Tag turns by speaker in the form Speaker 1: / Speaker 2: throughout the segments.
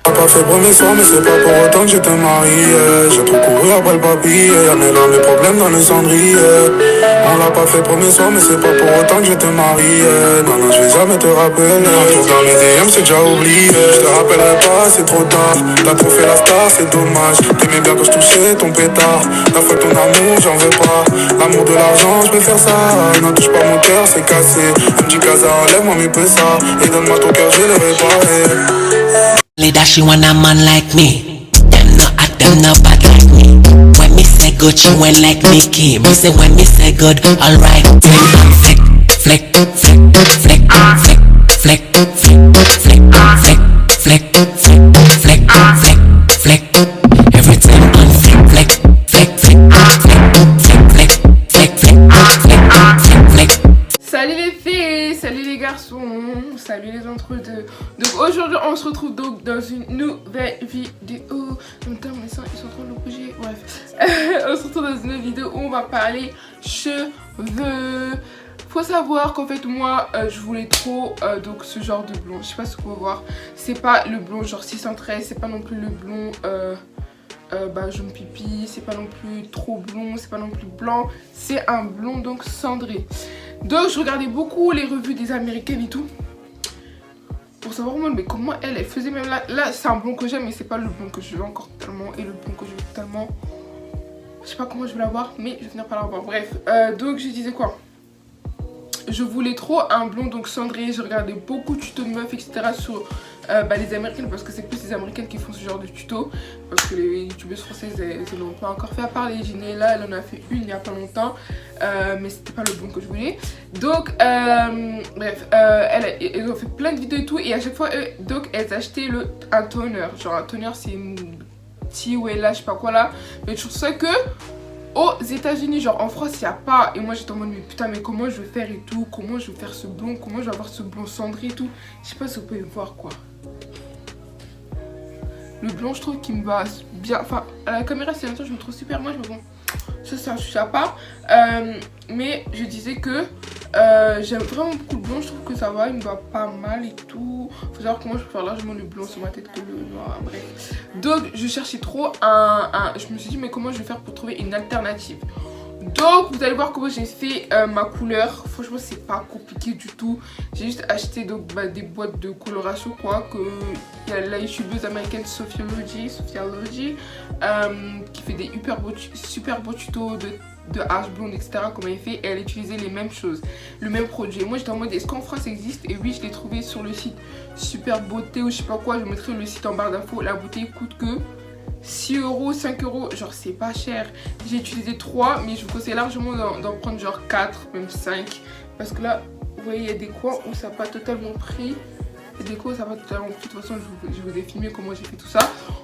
Speaker 1: On l'a pas fait premier soir, mais c'est pas pour autant que je te marie. J'ai trop couru après le papier, y'a les problèmes dans le cendrier. On l'a pas fait premier soir, mais c'est pas pour autant que je te marie. Non, non, je vais jamais te rappeler. Retour dans mes DM, c'est déjà oublié. Je te rappellerai pas, c'est trop tard. T'as trop fait la star, c'est dommage. T'aimais bien quand je touchais ton pétard. La fois ton amour, j'en veux pas. L'amour de l'argent, je peux faire ça. N'en touche pas mon cœur, c'est cassé. Un petit casa, enlève-moi mes ça. Et donne-moi ton cœur, je vais le réparer.
Speaker 2: That she want a man like me. Them no at them no bad like me. When me say good, she went like Mickey. Me say when me say good, alright. Flick, flick, flick, flick, flick, flick, flick, flick, flick, flick, flick, flick, flick, flick. Every time on flick, flick, flick, flick, flick, flick, flick, flick, flick, flick, flick, flick.
Speaker 3: Salut les filles, salut les garçons, salut les entre-deux. Donc aujourd'hui on se retrouve donc dans une nouvelle vidéo. En même temps mes seins ils sont en train de bouger, bref. On se retrouve dans une nouvelle vidéo où on va parler cheveux. Faut savoir qu'en fait moi je voulais trop donc ce genre de blond. Je sais pas ce qu'on va voir. C'est pas le blond genre 613, c'est pas non plus le blond jaune pipi, c'est pas non plus trop blond, c'est pas non plus blanc, c'est un blond donc cendré. Donc je regardais beaucoup les revues des américaines et tout pour savoir mais comment elle faisait. Même là c'est un blond que j'aime mais c'est pas le blond que je veux encore tellement. Et le blond que je veux tellement, je sais pas comment je vais l'avoir mais je vais finir par l'avoir. Bref, donc je disais quoi, je voulais trop un blond donc cendré. Je regardais beaucoup de tutos de meufs etc sur les américaines, parce que c'est plus les américaines qui font ce genre de tutos, parce que les youtubeuses françaises elles n'ont pas encore fait, à part les Giné. Là elle en a fait une il y a pas longtemps, mais c'était pas le blond que je voulais. Donc bref, elles ont fait plein de vidéos et tout, et à chaque fois donc elles achetaient un toner. Genre un toner c'est une T-Wella je sais pas quoi là, mais je trouve ça que aux États-Unis, genre en France, il n'y a pas. Et moi j'étais en mode, mais putain, mais comment je vais faire et tout, comment je vais faire ce blond, comment je vais avoir ce blond cendré et tout. Je sais pas si vous pouvez voir quoi. Le blond, je trouve qu'il me va bien. Enfin, à la caméra, c'est longtemps, je me trouve super moche, mais bon, ça c'est un sujet à part. Mais je disais que j'aime vraiment beaucoup le blond, je trouve que ça va, il me va pas mal et tout. Faut savoir que moi je préfère largement le blond sur ma tête que le noir, bref. Donc je cherchais trop je me suis dit mais comment je vais faire pour trouver une alternative. Donc vous allez voir comment j'ai fait ma couleur. Franchement c'est pas compliqué du tout. J'ai juste acheté donc des boîtes de coloration quoi, que il y a la youtubeuse américaine Sophia Logi qui fait des super beaux tutos de hache blonde etc, comment elle fait, et elle utilisait les mêmes choses, le même produit. Et moi j'étais en mode est-ce qu'en France ça existe, et oui je l'ai trouvé sur le site Super Beauté ou je sais pas quoi, je vous mettrai le site en barre d'infos. La bouteille coûte que 6 euros, 5 euros, genre c'est pas cher. J'ai utilisé 3 mais je vous conseille largement d'en prendre genre 4, même 5, parce que là vous voyez il y a des coins où ça n'a pas totalement pris. Des cours ça va totalement pris. De toute façon je vous ai filmé comment j'ai fait tout ça.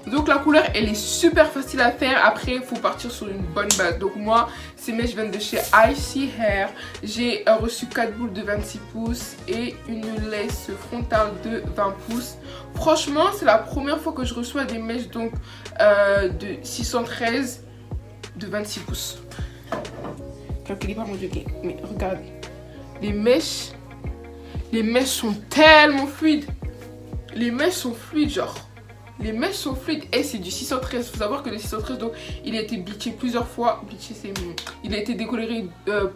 Speaker 3: Donc la couleur elle est super facile à faire. Après il faut partir sur une bonne base. Donc moi ces mèches viennent de chez Icy Hair. J'ai reçu 4 boules de 26 pouces et une laisse frontale de 20 pouces. Franchement c'est la première fois que je reçois des mèches donc de 613 de 26 pouces. Calculez pas mon dieu, mais regardez, les mèches sont tellement fluides. Les mèches sont fluides, genre. Les mèches sont fluides. Et c'est du 613. Faut savoir que le 613, donc, il a été bleaché plusieurs fois. Bleaché, c'est mignon. Il a été décoloré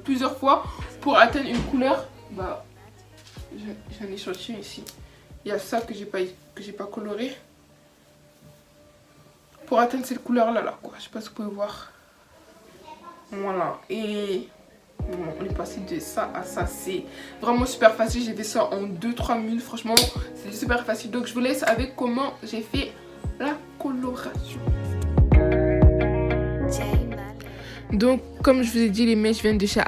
Speaker 3: plusieurs fois pour atteindre une couleur. Bah, j'ai un échantillon ici. Il y a ça que j'ai pas coloré. Pour atteindre cette couleur-là, quoi. Je sais pas si vous pouvez voir. Voilà. Et on est passé de ça à ça, c'est vraiment super facile. J'ai fait ça en 2-3 minutes, franchement c'est super facile. Donc je vous laisse avec comment j'ai fait la coloration. Donc comme je vous ai dit, les mèches viennent de chez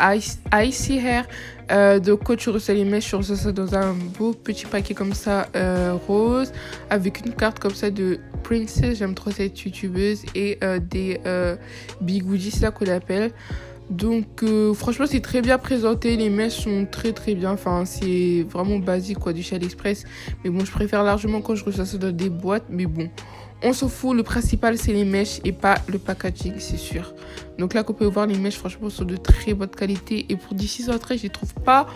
Speaker 3: Icy Hair. Donc quand tu reçois les mèches, tu reçois ça dans un beau petit paquet comme ça rose, avec une carte comme ça de Princess, j'aime trop cette youtubeuse, et des bigoudis, c'est ça qu'on appelle. Donc franchement c'est très bien présenté, les mèches sont très bien, enfin c'est vraiment basique quoi, du chez AliExpress. Mais bon je préfère largement quand je reçois ça dans des boîtes, mais bon on s'en fout, le principal c'est les mèches et pas le packaging c'est sûr. Donc là qu'on peut voir les mèches franchement sont de très bonne qualité, et pour d'ici 613 je les trouve pas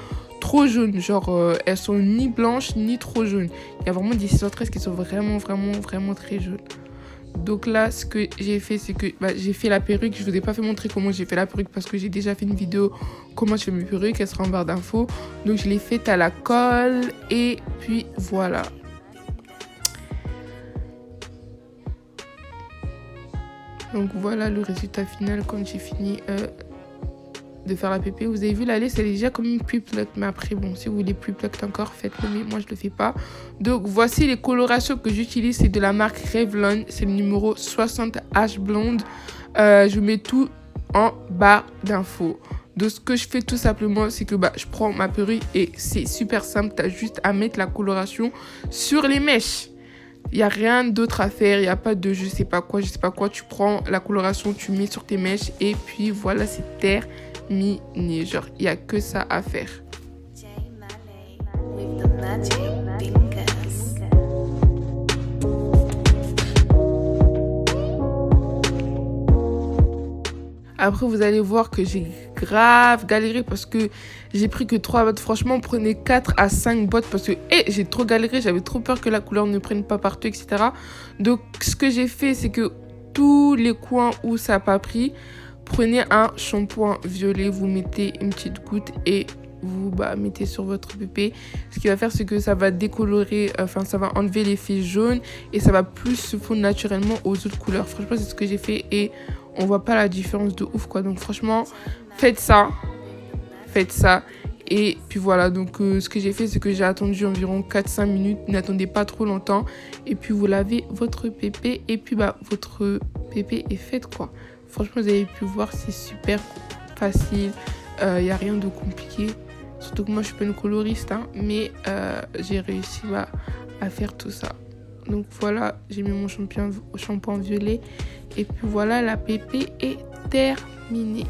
Speaker 3: trop jaunes. Genre, elles sont ni blanches ni trop jaunes. Il y a vraiment des 613 qui sont vraiment très jaunes. Donc là, ce que j'ai fait, c'est que j'ai fait la perruque. Je vous ai pas fait montrer comment j'ai fait la perruque parce que j'ai déjà fait une vidéo comment je fais mes perruques. Elle sera en barre d'infos. Donc je l'ai faite à la colle et puis voilà. Donc voilà le résultat final quand j'ai fini de faire la pépé. Vous avez vu la lace, elle est déjà comme une plus pluck. Mais après, bon, si vous voulez plus pluck encore, faites-le. Mais moi, je le fais pas. Donc voici les colorations que j'utilise. C'est de la marque Revlon. C'est le numéro 60 H Blonde. Je vous mets tout en barre d'infos. Donc ce que je fais tout simplement, c'est que je prends ma perruque et c'est super simple. Tu as juste à mettre la coloration sur les mèches. Il n'y a rien d'autre à faire, il n'y a pas de je sais pas quoi. Tu prends la coloration, tu mets sur tes mèches et puis voilà, c'est terminé. Genre, il n'y a que ça à faire. Après, vous allez voir que j'ai grave galéré parce que j'ai pris que 3 bottes. Franchement, prenez 4 à 5 bottes parce que j'ai trop galéré. J'avais trop peur que la couleur ne prenne pas partout, etc. Donc, ce que j'ai fait, c'est que tous les coins où ça n'a pas pris, prenez un shampoing violet. Vous mettez une petite goutte et vous mettez sur votre pépé. Ce qui va faire, c'est que ça va décolorer, ça va enlever l'effet jaune et ça va plus se fondre naturellement aux autres couleurs. Franchement, c'est ce que j'ai fait et on voit pas la différence de ouf, quoi. Donc franchement, faites ça. Et puis voilà, donc ce que j'ai fait, c'est que j'ai attendu environ 4-5 minutes. N'attendez pas trop longtemps. Et puis vous lavez votre pépé. Et puis votre pépé est fait, quoi. Franchement, vous avez pu voir, c'est super facile. Il n'y a rien de compliqué. Surtout que moi, je suis pas une coloriste, hein, mais j'ai réussi à faire tout ça. Donc voilà, j'ai mis mon shampoing violet. Et puis voilà, la pépé est terminée.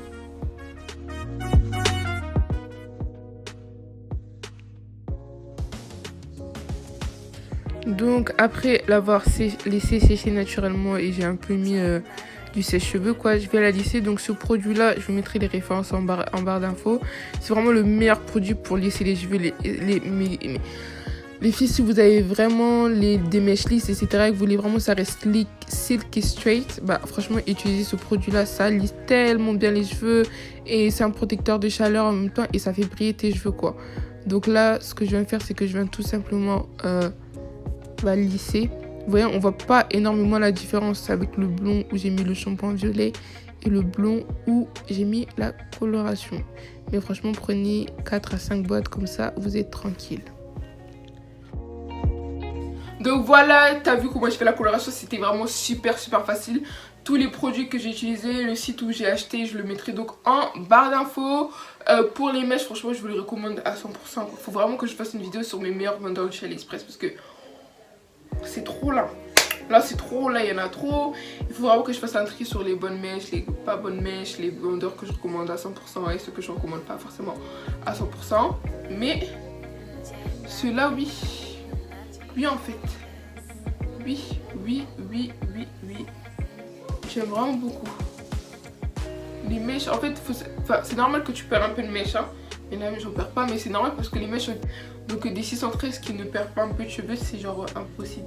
Speaker 3: Donc après l'avoir laissé sécher naturellement et j'ai un peu mis du sèche-cheveux, quoi, je vais la lisser. Donc ce produit là, je vous mettrai les références en barre d'infos. C'est vraiment le meilleur produit pour lisser les cheveux. Les filles, si vous avez vraiment des mèches lisses, etc., et que vous voulez vraiment ça reste silky straight, franchement, utilisez ce produit-là. Ça lisse tellement bien les cheveux et c'est un protecteur de chaleur en même temps et ça fait briller tes cheveux, quoi. Donc là, ce que je viens de faire, c'est que je viens tout simplement lisser. Vous voyez, on voit pas énormément la différence avec le blond où j'ai mis le shampoing violet et le blond où j'ai mis la coloration. Mais franchement, prenez 4 à 5 boîtes comme ça, vous êtes tranquille. Donc voilà, t'as vu comment je fais la coloration, c'était vraiment super facile. Tous les produits que j'ai utilisés, le site où j'ai acheté, je le mettrai donc en barre d'infos. Pour les mèches, franchement, je vous les recommande à 100%. Il faut vraiment que je fasse une vidéo sur mes meilleurs vendeurs chez AliExpress parce que c'est trop là. Là, c'est trop, là, il y en a trop. Il faut vraiment que je fasse un tri sur les bonnes mèches, les pas bonnes mèches, les vendeurs que je recommande à 100% et ceux que je ne recommande pas forcément à 100%. Mais ceux-là, oui. Oui, en fait. Oui. J'aime vraiment beaucoup. Les mèches, en fait, c'est normal que tu perds un peu de mèches. Hein. Et là, j'en perds pas, mais c'est normal parce que les mèches, donc des 613 qui ne perdent pas un peu de cheveux, c'est genre impossible.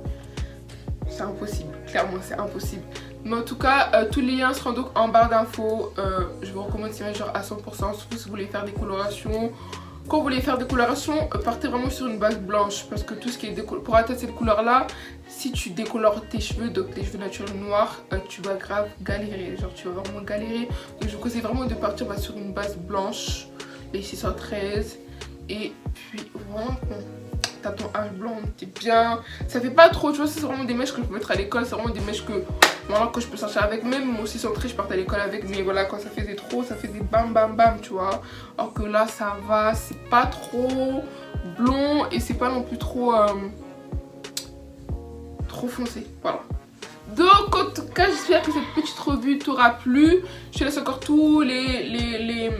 Speaker 3: C'est impossible, clairement, c'est impossible. Mais en tout cas, tous les liens seront donc en barre d'infos. Je vous recommande ces mèches genre à 100%, surtout si vous voulez faire des colorations. Quand vous voulez faire des colorations, partez vraiment sur une base blanche parce que tout ce qui est pour atteindre cette couleur là, si tu décolores tes cheveux, donc tes cheveux naturels noirs, tu vas grave galérer, genre tu vas vraiment galérer. Donc je vous conseille vraiment de partir sur une base blanche, les 613 et puis vraiment t'as ton H blanc, t'es bien, ça fait pas trop, tu vois, c'est vraiment des mèches que je peux mettre à l'école, c'est vraiment des mèches que voilà, que je peux sortir avec, même mon 613 je partais à l'école avec, mais voilà, quand ça faisait trop, ça faisait bam tu vois, alors que là ça va, c'est pas trop blond et c'est pas non plus trop foncé, voilà. Donc en tout cas, j'espère que cette petite revue t'aura plu. Je te laisse encore tous les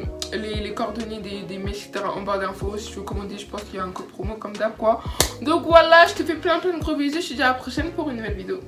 Speaker 3: coordonnées des mèches, etc. en barre d'infos. Si tu veux commander, je pense qu'il y a un code promo comme d'hab, quoi. Donc voilà, je te fais plein de gros bisous. Je te dis à la prochaine pour une nouvelle vidéo.